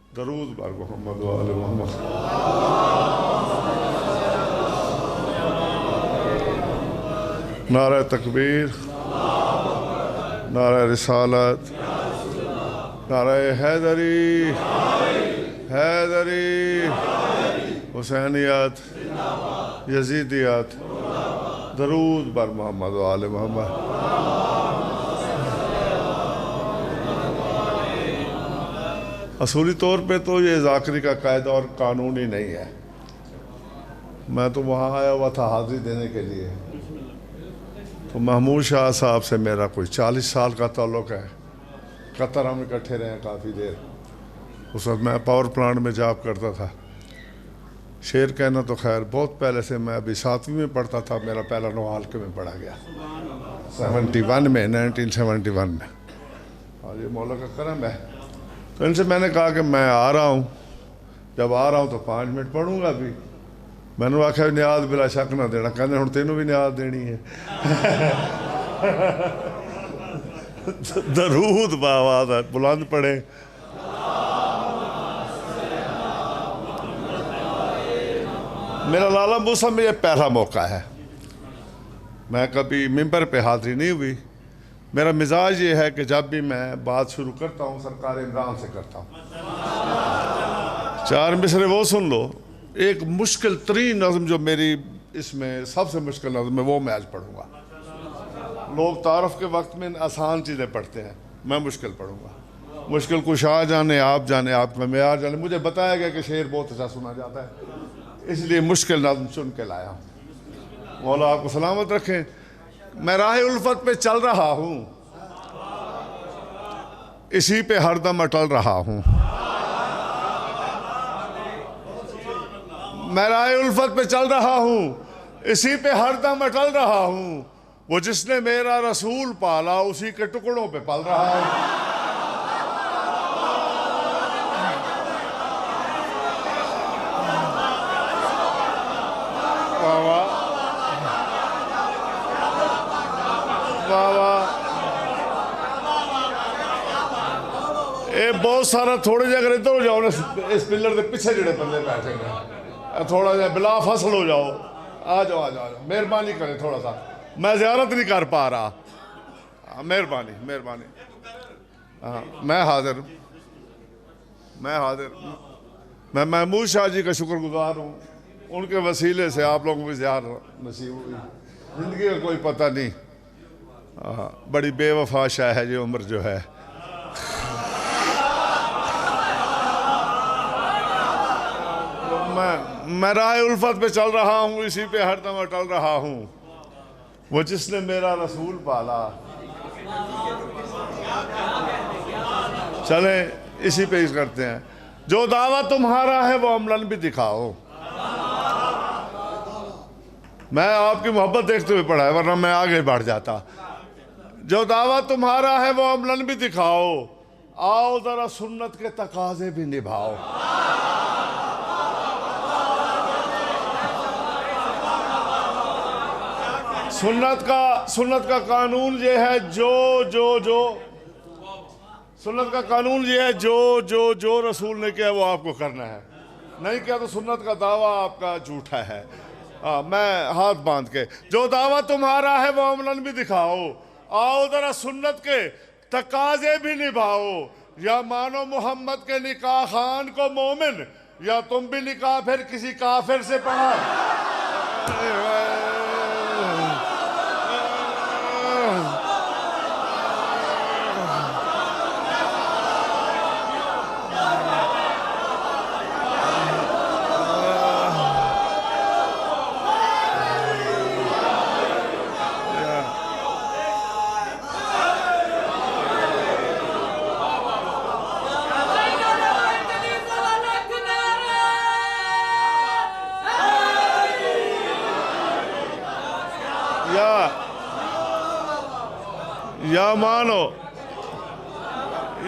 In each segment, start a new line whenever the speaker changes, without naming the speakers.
दरूद बर मोहम्मद व आले मोहम्मद। नारा तकबीर, नारा रिसालत, नारा हैदरी, हैदरी, हुसैनियत, यजीदियत, दरूद बर मोहम्मद व आले मोहम्मद। असूली तौर पे तो ये ज़ाकरी का कायदा और कानून ही नहीं है। मैं तो वहाँ आया हुआ था हाज़िरी देने के लिए, तो महमूद शाह साहब से मेरा कोई 40 साल का ताल्लुक़ है। कतर हम इकट्ठे रहे काफ़ी देर। उस वक्त मैं पावर प्लांट में जॉब करता था। शेर कहना तो खैर बहुत पहले से, मैं अभी 7वीं में पढ़ता था, मेरा पहला नवाल के में पढ़ा गया 1971 में। और ये मौला का करम है। तो इनसे मैंने कहा कि मैं आ रहा हूँ, जब आ रहा हूँ तो 5 मिनट पढ़ूँगा भी। मैंने आख्या न्याज बिला शक ना देना, कहते हुण तेनों भी न्याज देनी है। दरूद बावाद बुलंद पढ़े। मेरा लाला मूसा में ये पहला मौका है, मैं कभी मिंबर पे हाज़िरी नहीं हुई। मेरा मिजाज ये है कि जब भी मैं बात शुरू करता हूँ सरकार इमरान से करता हूँ। 4 मिसरे वो सुन लो। एक मुश्किल तरीन नज़म जो मेरी इसमें सबसे मुश्किल नज़म है वो मैं आज पढ़ूँगा। लोग तारफ़ के वक्त में आसान चीज़ें पढ़ते हैं, मैं मुश्किल पढ़ूँगा। मुश्किल कुछ आ जाने, आप जाने, आपका मेयार जाने। मुझे बताया गया कि शेर बहुत अच्छा सुना जाता है, इसलिए मुश्किल नज़म चुन के लाया हूँ। मौला आपको सलामत रखें। मैं राह उल्फत पे चल रहा हूँ, इसी पे हरदम अटल रहा हूँ। मैं राह उल्फत पे चल रहा हूँ, इसी पे हरदम अटल रहा हूँ। वो जिसने मेरा रसूल पाला, उसी के टुकड़ों पे पल रहा हूँ। वाह वाह वाह वाह। ये बहुत सारा थोड़े जगह अगर इधर हो जाओ ना, इस पिलर के पीछे जड़े बंदे बैठे हैं, थोड़ा जा बिला फसल हो जाओ। आ जाओ आ जाओ आ जाओ, मेहरबानी करें थोड़ा सा, मैं ज़ियारत नहीं कर पा रहा। मेहरबानी मेहरबानी। हाँ मैं हाजिर हूँ, मैं हाजिर। मैं महमूद शाह जी का शुक्रगुजार हूँ। उनके वसीले से आप लोगों को ज़ियारत नसीब हुई। ज़िंदगी का कोई पता नहीं। बड़ी बेवफा शाह है ये उम्र जो है। मैं राह उल्फत पे चल रहा हूँ, इसी पे हरदम अटल रहा हूँ। वो जिसने मेरा रसूल पाला। चले इसी पे इस करते हैं। जो दावा तुम्हारा है वो अमलन भी दिखाओ। मैं आपकी मोहब्बत देखते हुए पढ़ा है, वरना मैं आगे बढ़ जाता। जो दावा तुम्हारा है वो अमलन भी दिखाओ, आओ जरा सुन्नत के तकाजे भी निभाओ। सुन्नत का कानून ये है, सुन्नत का कानून ये है, जो रसूल ने किया वो आपको करना है। नहीं किया तो सुन्नत का दावा आपका झूठा है। मैं हाथ बांध के, जो दावा तुम्हारा है वो अमलन भी दिखाओ, आओ जरा सुन्नत के तकाजे भी निभाओ। या मानो मोहम्मद के निकाह खान को मोमिन, या तुम भी निकाह फिर किसी काफिर से पढ़ा।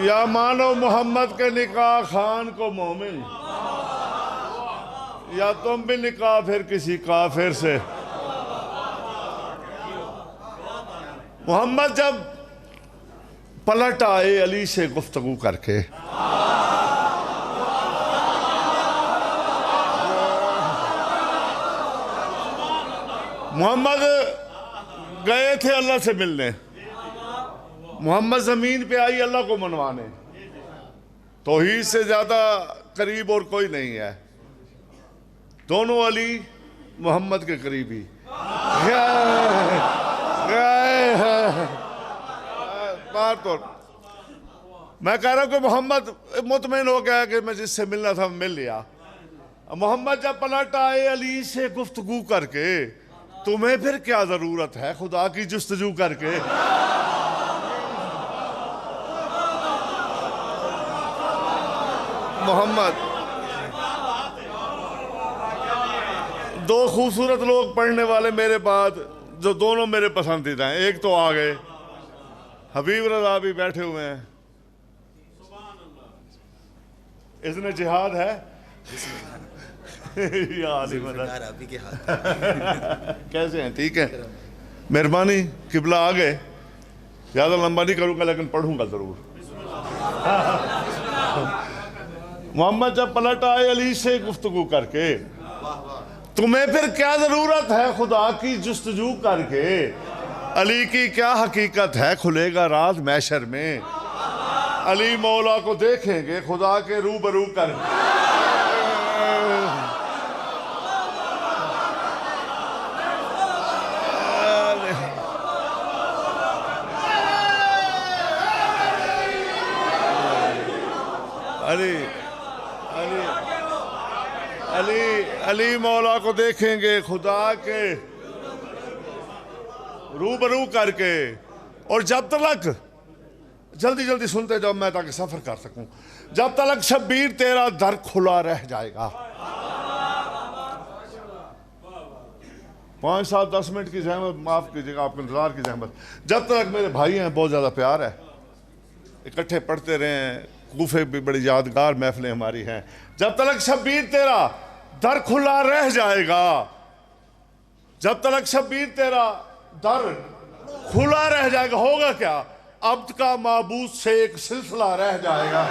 या मानो मोहम्मद के निकाह खान को मोमिन, या तुम भी निकाह फिर किसी काफिर से। मोहम्मद जब पलट आए अली से गुफ्तगू करके, मोहम्मद गए थे अल्लाह से मिलने, मोहम्मद ज़मीन पे आई अल्लाह को मनवाने। तौहीद से ज़्यादा करीब और कोई नहीं है। दोनों अली मोहम्मद के करीबी। बात तो मैं कह रहा हूँ कि मोहम्मद मुतमईन हो गया कि मैं जिससे मिलना था मिल लिया। मोहम्मद जब पलट आए अली से गुफ्तगू करके, तुम्हें फिर क्या जरूरत है खुदा की जुस्तजू करके। मोहम्मद, दो खूबसूरत लोग पढ़ने वाले मेरे बाद जो दोनों मेरे पसंदीदा हैं, एक तो आ गए हबीब रज़ा भी बैठे हुए हैं। इसने जिहाद है कैसे हैं? ठीक है, मेहरबानी। किबला आ गए, ज़्यादा लंबा नहीं करूँगा लेकिन पढ़ूंगा ज़रूर। मोहम्मद जब पलट आए अली से गुफ्तगू करके, तुम्हें फिर क्या ज़रूरत है खुदा की जुस्तजू करके। अली की क्या हकीकत है खुलेगा राज मैशर में। अली मौला को देखेंगे खुदा के रूबरू कर। अली अली अली अली मौला को देखेंगे खुदा के रूबरू करके। और जब तक, जल्दी जल्दी सुनते जाओ मैं ताकि सफर कर सकूं, जब तक शब्बीर तेरा दर खुला रह जाएगा। 5-7-10 मिनट की जहमत, माफ कीजिएगा आपके इंतजार की जहमत। जब तक मेरे भाई हैं, बहुत ज्यादा प्यार है, इकट्ठे पढ़ते रहे हैं, कूफे भी बड़ी यादगार महफिलें हमारी हैं। जब तक शब्बीर तेरा दर खुला रह जाएगा, जब तक शब्बीर तेरा दर खुला रह जाएगा, होगा क्या? अब्द का माबूद से एक सिलसिला रह जाएगा।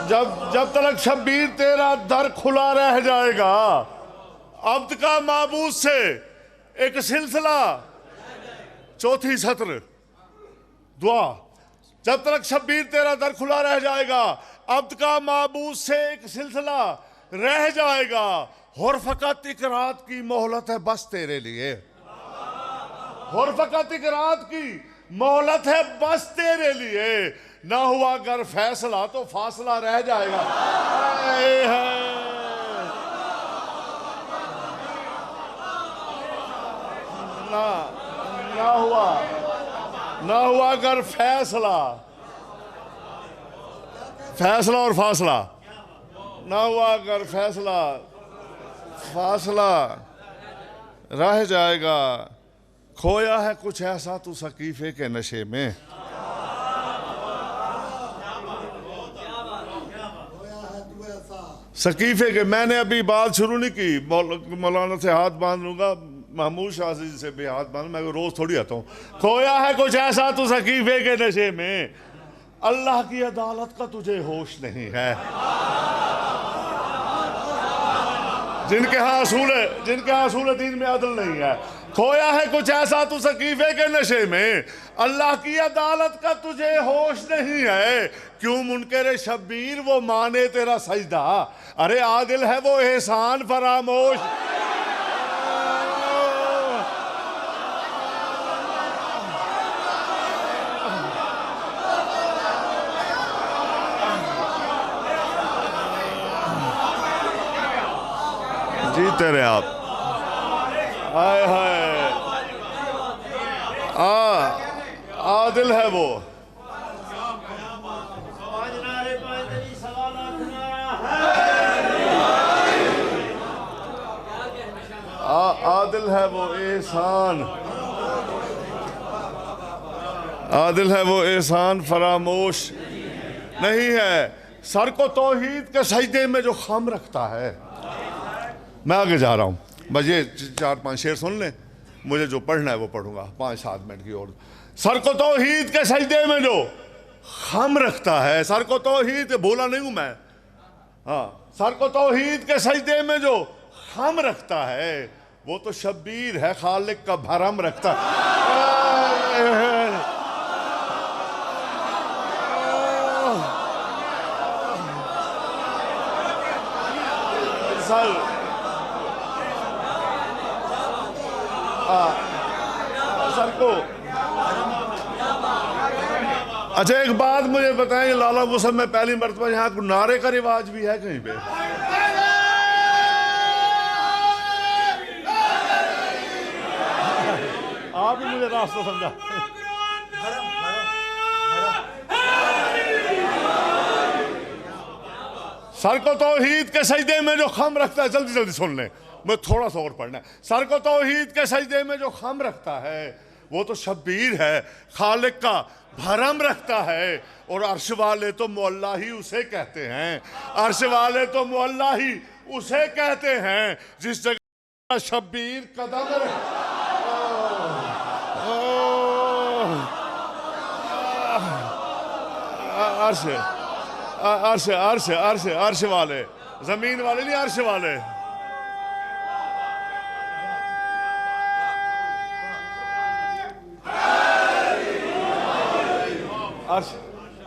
जब तक शब्बीर तेरा दर खुला रह जाएगा, अब्द का माबूद से एक सिलसिला। चौथी सत्र दुआ। जब तक शब्बीर तेरा दर खुला रह जाएगा, अब्द का माबूद से एक सिलसिला रह जाएगा। और फकत एक रात की मोहलत है बस तेरे लिए। और फकत एक रात की मोहलत है बस तेरे लिए। ना हुआ अगर फैसला तो फासला रह जाएगा। ना हुआ अगर फैसला और फासला, ना हुआ अगर फैसला फासला रह जाएगा। खोया है कुछ ऐसा तू सकीफे के नशे में। सकीफे के, मैंने अभी बात शुरू नहीं की, मौलाना से हाथ बांध लूंगा, महमूद शाजी से भी हाथ बांध, मैं रोज थोड़ी आता हूँ। खोया है कुछ ऐसा तू सकीफे के नशे में, अल्लाह की अदालत का तुझे होश नहीं है। जिनके यहाँ असूल दीन में अदल नहीं है। खोया है कुछ ऐसा तू सकीफे के नशे में, अल्लाह की अदालत का तुझे होश नहीं है। क्यों मुनकर शब्बीर वो माने तेरा सजदा, अरे आदिल है वो एहसान फरामोश। जीते रहे आप। हाय हाय, आदिल है वो। आदिल है वो एहसान, आदिल है वो एहसान फरामोश नहीं है। सर को तौहीद के सजदे में जो खम रखता है। मैं आगे जा रहा हूँ, बस ये 4-5 शेर सुन लें। मुझे जो पढ़ना है वो पढ़ूंगा 5-7 मिनट की और। सर को तौहीद के सजदे में जो खम रखता है, सर को तौहीद, बोला नहीं हूं मैं, हाँ, सर को तौहीद के सजदे में जो खम रखता है वो तो शब्बीर है, खालिक का भरम रखता है। सर को अच्छा एक बात मुझे बताएं, लाला मुसब में पहली मरतबा यहाँ नारे का रिवाज भी है कहीं पे? आप ही मुझे रास्ता समझा। सर को तौहीद के सजदे में जो खम रखता है, जल्दी जल्दी सुन लें, मैं थोड़ा सा और पढ़ना है। सर को तौहीद के सजदे में जो खम रखता है वो तो शब्बीर है, खालिक का भरम रखता है। और अर्श वाले तो मौला ही उसे कहते हैं, अर्श वाले तो मौला ही उसे कहते हैं जिस जगह शब्बीर कदम अर्श अर्श अर्श अर्श अर्श वाले, जमीन वाले नहीं, अर्श वाले।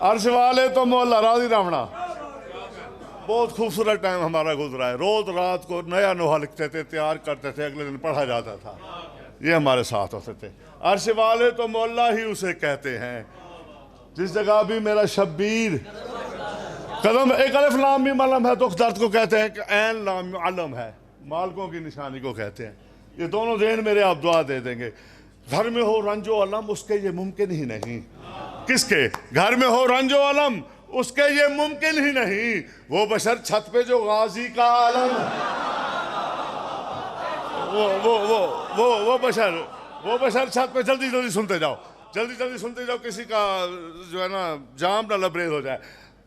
अर्श वाले तो मौला राजी रावणा। बहुत खूबसूरत टाइम हमारा गुजरा है। रोज रात को नया नोहा लिखते थे, तैयार करते थे, अगले दिन पढ़ा जाता था। ये हमारे साथ होते थे। अर्श वाले तो मौला ही उसे कहते हैं जिस जगह भी मेरा शब्बीर कदम। एक अलिफ लाम मीम अलम है, दुख दर्द को कहते हैं, कि ऐन लाम अलम है, मालकों की निशानी को कहते हैं। ये दोनों देन मेरे आप दुआ दे देंगे। घर में हो रंजो अलम उसके ये मुमकिन ही नहीं। किसके घर में हो रंजो अलम उसके ये मुमकिन ही नहीं। वो बशर छत पे जो गाजी का आलम, वो बशर छत पे, जल्दी जल्दी सुनते जाओ, जल्दी जल्दी सुनते जाओ, किसी का जो है ना जाम ना लबरेज हो जाए।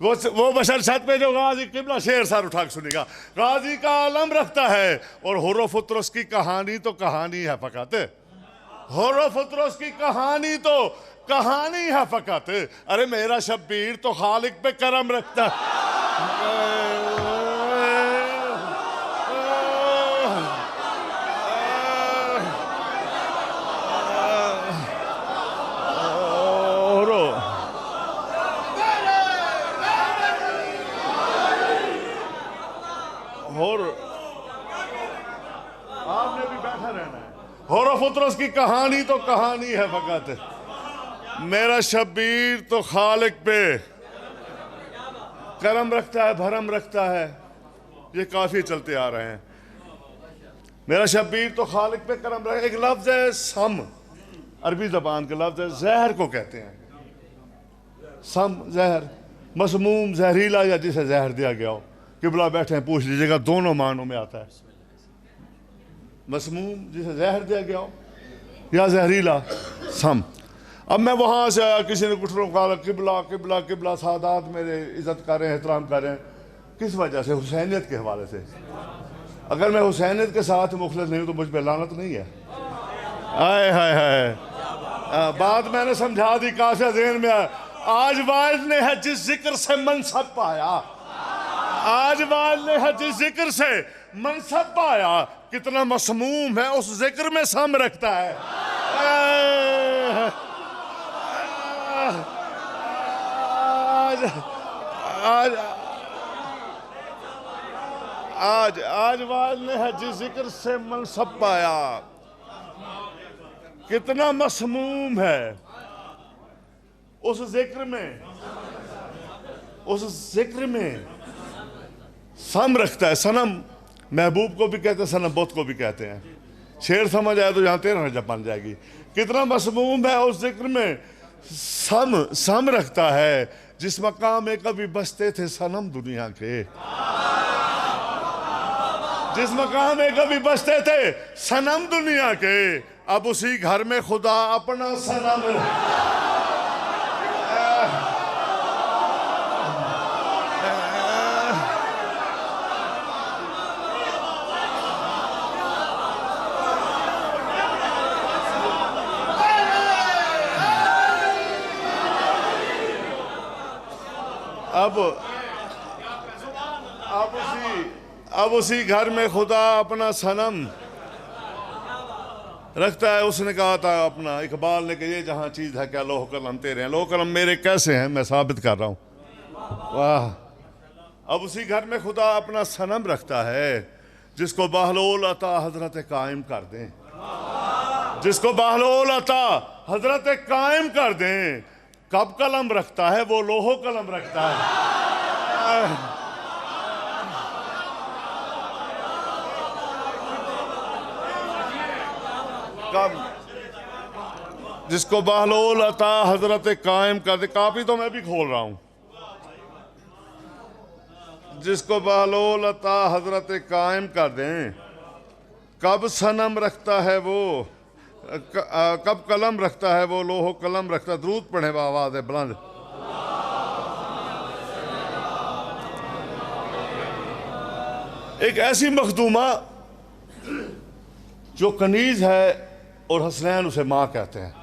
वो बशर छत पे जो गाजी, किबला शेर सर उठा के सुनेगा, गाजी का आलम रखता है। और हुर्रफ उतरस की कहानी तो कहानी है फकत, हुर्रफ उतरस की कहानी तो कहानी है फकत। अरे मेरा शब्बीर तो खालिक पे करम रखता आपने भी बैठा रहना है। हुर्रफ उतरस की कहानी तो कहानी है फकत, मेरा शब्बीर तो खालिक पे करम रखता है, भरम रखता है। ये काफी चलते आ रहे हैं। मेरा शब्बीर तो खालिक पे करम रखता है। एक लफ्ज है सम, अरबी जबान का लफ्ज है, जहर को कहते हैं। सम जहर, मसमूम, जहरीला, या जिसे जहर दिया गया हो। किबला बैठे हैं, पूछ लीजिएगा, दोनों मानों में आता है। मसमूम जिसे जहर दिया गया हो, या जहरीला, सम। अब मैं वहाँ से आया, किसी ने कुछ कहा किबला किबला किबला, सादात मेरे इज्जत कर रहे हैं, एहतराम कर रहे हैं। किस वजह से? हुसैनियत के हवाले से। अगर मैं हुसैनियत के साथ मुखलिस नहीं हूँ तो मुझ पर लानत नहीं है। आए हाय हाय, बात मैंने समझा दी, काफी ज़हन में आया। आज वाइज ने है जिस जिक्र से मनसब पाया, आज वाइज ने है जिस जिक्र से मनसब पाया, कितना मसमूम है उस जिक्र में सम रखता है। आज आज आज वाले है जिस जिक्र से मनसब पाया, कितना मसमूम है उस जिक्र में, उस जिक्र में सम रखता है। सनम महबूब को भी कहते हैं, सनम बुत को भी कहते हैं। शेर समझ आए तो यहाँ 13 रजब बन जाएगी। कितना मसमूम है उस जिक्र में, सम रखता है। जिस मकाम में कभी बसते थे सनम दुनिया के, जिस मकाम में कभी बसते थे सनम दुनिया के, अब उसी घर में खुदा अपना सनम। अब उसी घर में खुदा अपना सनम रखता है। उसने कहा था अपना इकबाल ने कि ये जहाँ चीज़ है क्या लोह कलम तेरे हैं, लोह कलम मेरे कैसे हैं, मैं साबित कर रहा हूँ। वाह। अब उसी घर में खुदा अपना सनम रखता है, जिसको बहलोल अता हजरत कायम कर दें, जिसको बहलोल अता हजरत कायम कर दें। कब कलम रखता है वो, लोहो कलम रखता है। कब, जिसको बहलोल अता हजरत कायम कर दे। काफी तो मैं भी खोल रहा हूं। जिसको बहलोल अता हजरत कायम कर दें। कब सनम रखता है वो, कब कलम रखता है वो, लोहो कलम रखता। दरूद पढ़े आवाज़ है बुलंद। एक ऐसी मखदूमा जो कनीज है और हसनैन उसे माँ कहते हैं,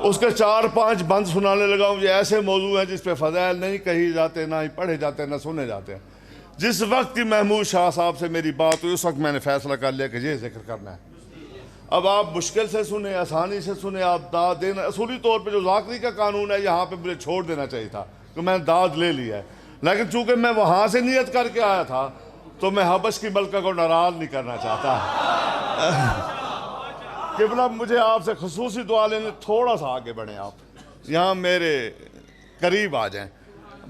उसके 4-5 बंद सुनाने लगा हूँ। ये ऐसे मौजू हैं जिस पे फज़ाइल नहीं कही जाते, ना ही पढ़े जाते, ना सुने जाते हैं। जिस वक्त की महमूद शाह साहब से मेरी बात हुई उस वक्त मैंने फैसला कर लिया कि ये जिक्र करना है। अब आप मुश्किल से सुने, आसानी से सुने, आप दाद देना। असूली तौर पे जो ज़ाकरी का कानून है यहाँ पे मुझे छोड़ देना चाहिए था कि मैंने दाद ले लिया है, लेकिन चूँकि मैं वहाँ से नियत करके आया था तो मैं हबश की मलका को नाराज़ नहीं करना चाहता। किबला मुझे आपसे खुसूसी दुआ लेने, थोड़ा सा आगे बढ़ें आप, यहाँ मेरे करीब आ जाएं,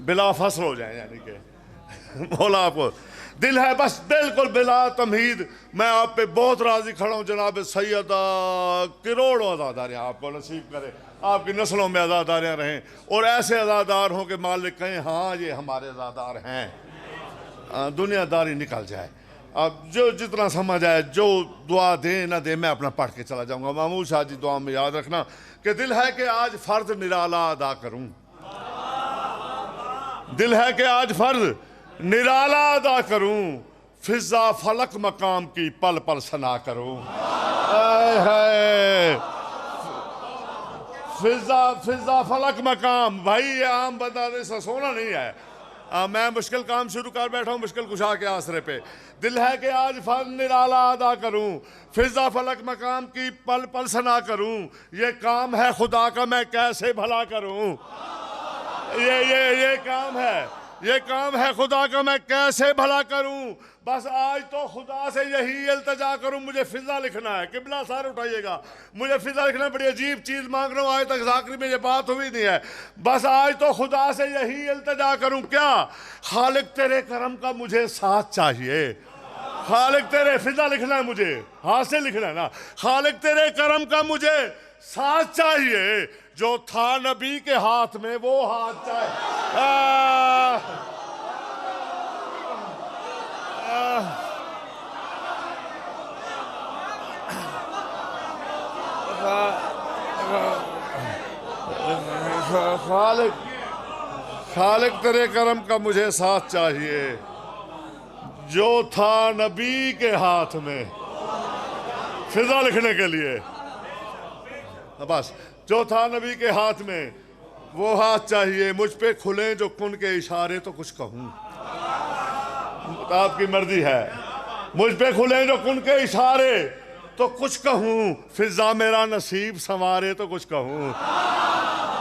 बिला फसल हो जाएं, यानी कि मौला आपको दिल है बस बिल्कुल बिला तमहीद। मैं आप पे बहुत राजी खड़ा हूँ जनाब सैयदा। करोड़ों अज़ादारियाँ आपको नसीब करे, आपकी नस्लों में अज़ादारियाँ रहें और ऐसे अज़ादार हों कि मालिक कहें हाँ ये हमारे अज़ादार हैं। दुनियादारी निकल जाए। अब जो जितना समझ आए, जो दुआ दे ना दे, मैं अपना पढ़ के चला जाऊंगा। महमूद शाह जी दुआ में याद रखना कि दिल है कि आज फर्ज निराला अदा करूं, दिल है कि आज फर्ज निराला अदा करूं, फिजा फलक मकाम की पल पल सना करूं। फिजा फलक मकाम, भाई ये आम बंदा से सोना नहीं है। मैं मुश्किल काम शुरू कर बैठा हूँ मुश्किल कुशा के आसरे पे। दिल है कि आज फल निराला अदा करूं, फिजा फलक मकाम की पल पल सना करूं। ये काम है खुदा का मैं कैसे भला करूं। ये काम है, ये काम है खुदा का मैं कैसे भला करूं। बस आज तो खुदा से यही इल्तिजा करूं, मुझे फिजा लिखना है। किबला सारे उठाइएगा, मुझे फिजा लिखना है। बड़ी अजीब चीज़ मांग रहा हूँ, आज तक ज़ाकरी में ये बात हुई नहीं है। बस आज तो खुदा से यही इल्तिजा करूं, क्या खालिक तेरे करम का मुझे साथ चाहिए। खालिक तेरे, फिजा लिखना है मुझे, हाथ से लिखना है ना। खालिक तेरे करम का मुझे साथ चाहिए, जो था नबी के हाथ में वो हाथ चाहिए। खालिक तेरे करम का मुझे साथ चाहिए, जो था नबी के हाथ में। फिजा लिखने के लिए बस जो था नबी के हाथ में वो हाथ चाहिए। मुझ पे खुले जो कुन के इशारे तो कुछ कहूँ, आपकी मर्जी है। मुझ पे खुले जो कुन के इशारे तो कुछ कहूँ, फिजा मेरा नसीब संवारे तो कुछ कहूँ।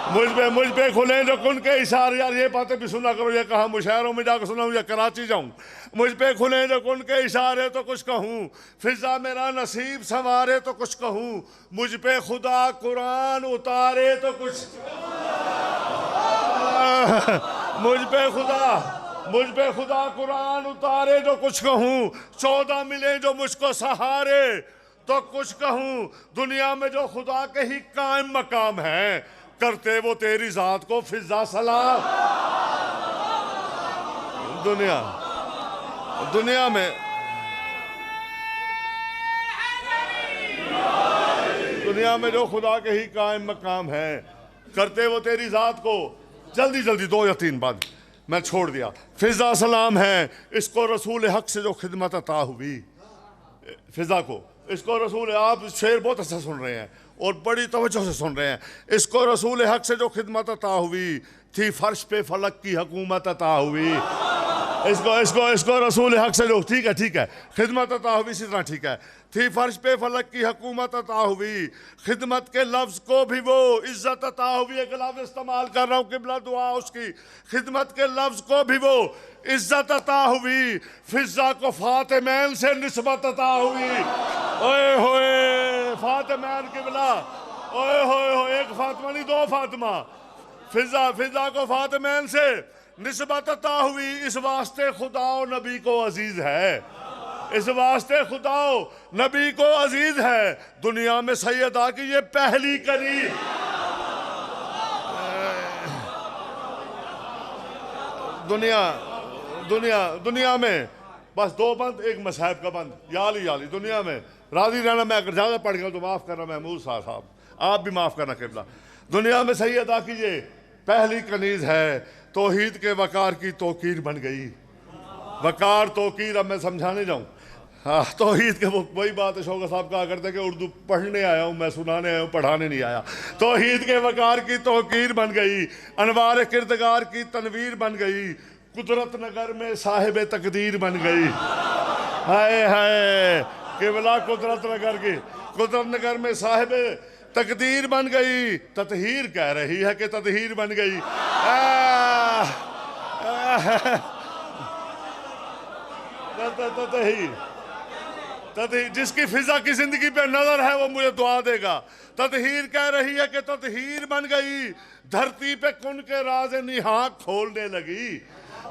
मुझ पे खुले जो कुन के इशारे। यार ये बातें भी सुना करो, ये कहा मुशायरों में जाकर सुनाऊँ या कराची जाऊँ। मुझ पे खुले जो कुन के इशारे तो कुछ कहूँ, फिजा मेरा नसीब संवारे तो कुछ कहूँ। मुझ पे खुदा कुरान उतारे तो कुछ मुझ पे खुदा कुरान उतारे जो कुछ कहूँ। 14 मिले जो मुझको सहारे तो कुछ कहूँ। दुनिया में जो खुदा के ही कायम मकाम है, करते वो तेरी जात को फिजा सलाम। दुनिया में जो खुदा के ही कायम मकाम है, करते वो तेरी जात को। जल्दी जल्दी 2 या 3 बात मैं छोड़ दिया। फिजा सलाम है इसको रसूल हक से जो खिदमत अता हुई। फिजा को, इसको रसूल, आप शेर बहुत अच्छा सुन रहे हैं और बड़ी तवज्जो से सुन रहे हैं। इसको रसूल हक से जो खिदमत अता हुई, थी फर्श पे फलक की हुकूमत अता हुई। इसको इसको इसको रसूल हक से लो, ठीक है ठीक है। खिदमत अता हुई इसी तरह ठीक है। थी फर्श पे फलक की हुकूमत अता हुई, खिदमत के लफ्ज़ को भी वो इज्जत अता हुई। एक लफ्ज़ इस्तेमाल कर रहा हूँ किबला दुआ उसकी, खिदमत के लफ्ज़ को भी वो इज्जत अता हुई। फिजा को फातिमैन से निस्बत अता हुई। ओए होए फातिमैन किबला, ओए होए होए, एक फातिमा नहीं दो फातिमा। फिजा को फातिमैन से निस्बत अता हुई। इस वास्ते खुदाओ नबी को अजीज है, इस वास्ते खुदाओ नबी को अजीज है। दुनिया में सैयदा की ये पहली करी, दुनिया दुनिया दुनिया में बस दो बंद, एक मसाहब का बंद, याली याली। दुनिया में राजी रहना, मैं अगर ज़्यादा पढ़ गया तो माफ़ करना महमूद साहब, आप भी माफ़ करना किबला। दुनिया में सैयदा की ये पहली कनीज़ है, तौहीद के वकार की तौकीर बन गई। वकार तौकीर अब मैं समझाने जाऊँ, हाँ तौहीद के वो वही बात है। शौकत साहब कहा करते कि उर्दू पढ़ने आया हूँ मैं, सुनाने आया हूँ, पढ़ाने नहीं आया। तौहीद के वकार की तौकीर बन गई, अनवार किरदगार की तनवीर बन गई, कुदरत नगर में साहिब तकदीर बन गई। हाय हाय किबला, कुदरत नगर में साहिब तकदीर बन गई। ततहीर कह रही है कि ततहीर बन गई। ततहीर जिसकी फिजा की जिंदगी पे नजर है वो मुझे दुआ देगा। ततहीर कह रही है कि ततहीर बन गई। धरती पे कुन के राज निहा खोलने लगी।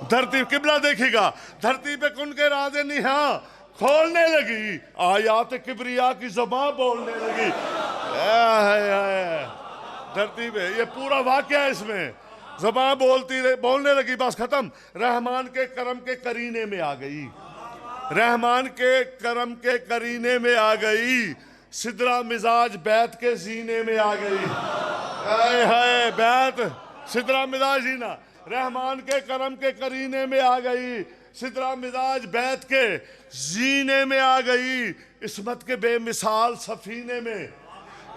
धरती किबला देखिएगा, धरती पे कुन के राज निहा खोलने लगी। आयात किबरिया की ज़बान बोलने लगी। धरती पे ये पूरा वाक़या है, इसमें ज़बान बोलने लगी, बस खत्म। रहमान के करम के करीने में आ गई, रहमान के करम के करीने में आ गई। सिदरा मिजाज बैत के जीने में आ गई। हाय हाय बैत सिदरा मिजाज जीना, रहमान के करम के करीने में आ गई। सिदरा मिजाज बैत के जीने में आ गई। इस्मत के बेमिसाल सफीने में,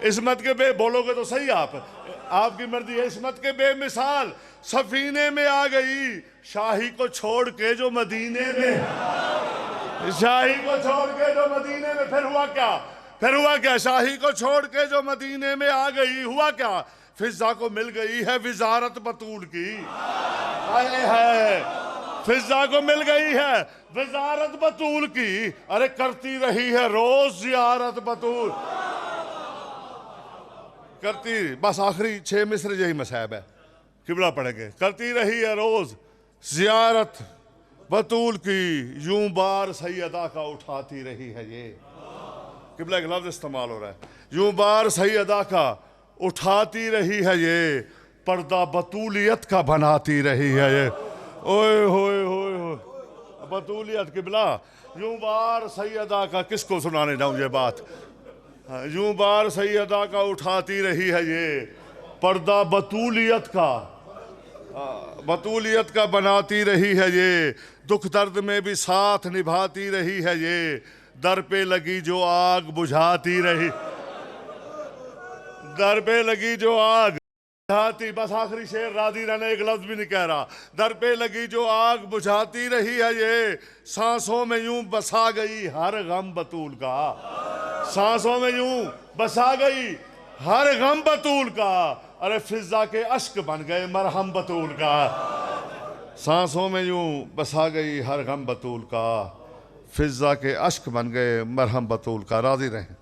इस्मत के बोलोगे तो सही आप, आपकी मर्जी है। इस्मत के बेमिसाल सफीने में आ गई। शाही को छोड़ के जो मदीने में, शाही को छोड़ के जो मदीने में, फिर हुआ क्या? शाही को छोड़ के जो मदीने में आ गई, हुआ क्या? फिजा को मिल गई है विजारत बतूल की। है फिजा को मिल गई है विजारत बतूल की। अरे करती रही है रोज जियारत बतूल, करती, बस आखिरी 6 मिसरे यही मसाहब है, किबला पढ़ेंगे। करती रही है रोज जियारत बतूल की, यूं बार सैयदा का उठाती रही है। ये किबला एक लफ्ज इस्तेमाल हो रहा है, यूं बार सैयदा का उठाती रही है ये, पर्दा बतूलियत का बनाती रही है ये। ओए होए होए होए बतूलियत किबला, यूं बार सैयदा का, किसको सुनाने जाऊं ये बात। यूं बार सैयदा का उठाती रही है ये, पर्दा बतूलियत का बनाती रही है ये। दुख दर्द में भी साथ निभाती रही है ये, दर पे लगी जो आग बुझाती रही, दर पे लगी जो आग बुझाती। बस आखिरी शेर राजी रहने, एक लफ्ज भी नहीं कह रहा। दर पे लगी जो आग बुझाती रही है ये, सांसों में यूं बसा गई हर गम बतूल का, सांसों में यूं बसा गई हर गम बतूल का। अरे फिजा के अश्क बन गए मरहम बतूल का, सांसों में यूं बसा गई हर गम बतूल का, फिजा के अश्क बन गए मरहम बतूल का। राजी रहें।